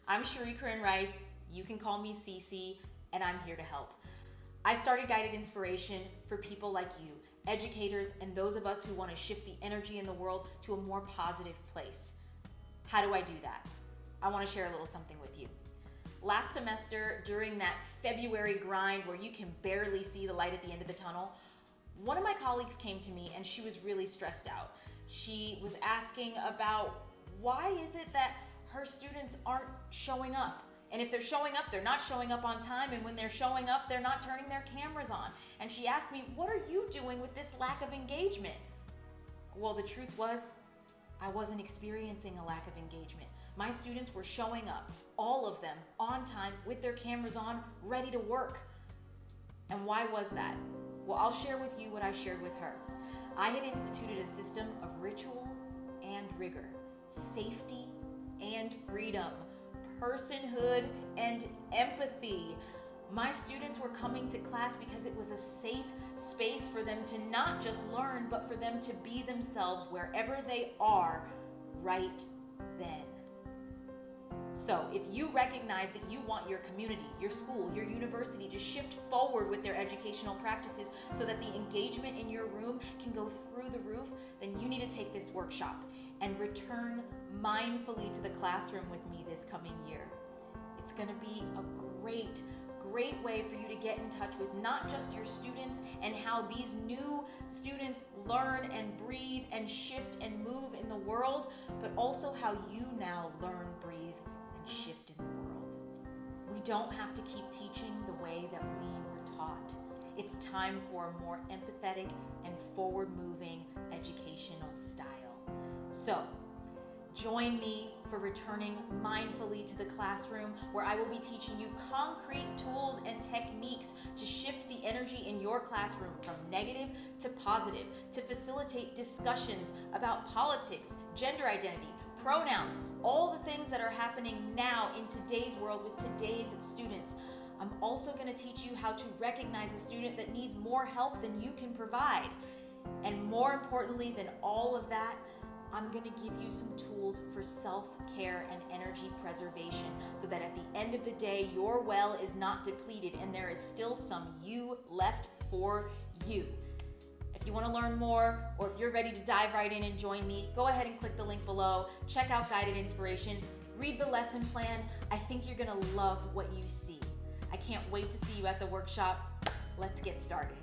I'm Cherie Corinne Rice. You can call me Cece, and I'm here to help. I started Guided Inspiration for people like you, educators, and those of us who want to shift the energy in the world to a more positive place. How do I do that? I want to share a little something with you. Last semester, during that February grind where you can barely see the light at the end of the tunnel, one of my colleagues came to me and she was really stressed out. She was asking about why is it that her students aren't showing up? And if they're showing up, they're not showing up on time, and when they're showing up, they're not turning their cameras on. And she asked me, what are you doing with this lack of engagement? Well, the truth was, I wasn't experiencing a lack of engagement. My students were showing up, all of them, on time, with their cameras on, ready to work. And why was that? Well, I'll share with you what I shared with her. I had instituted a system of ritual and rigor, safety and freedom, personhood and empathy. My students were coming to class because it was a safe space for them to not just learn, but for them to be themselves wherever they are right then. So if you recognize that you want your community, your school, your university to shift forward with their educational practices so that the engagement in your room can go through the roof, then you need to take this workshop and return mindfully to the classroom with me this coming year. It's going to be a great way for you to get in touch with not just your students and how these new students learn and breathe and shift and move in the world, but also how you now learn, breathe, and shift in the world. We don't have to keep teaching the way that we were taught. It's time for a more empathetic and forward-moving educational style. So, join me for returning mindfully to the classroom, where I will be teaching you concrete tools and techniques to shift the energy in your classroom from negative to positive, to facilitate discussions about politics, gender identity, pronouns, all the things that are happening now in today's world with today's students. I'm also going to teach you how to recognize a student that needs more help than you can provide. And more importantly than all of that, I'm going to give you some tools for self-care and energy preservation so that at the end of the day, your well is not depleted and there is still some you left for you. If you want to learn more, or if you're ready to dive right in and join me, go ahead and click the link below. Check out Guided Inspiration. Read the lesson plan. I think you're going to love what you see. I can't wait to see you at the workshop. Let's get started.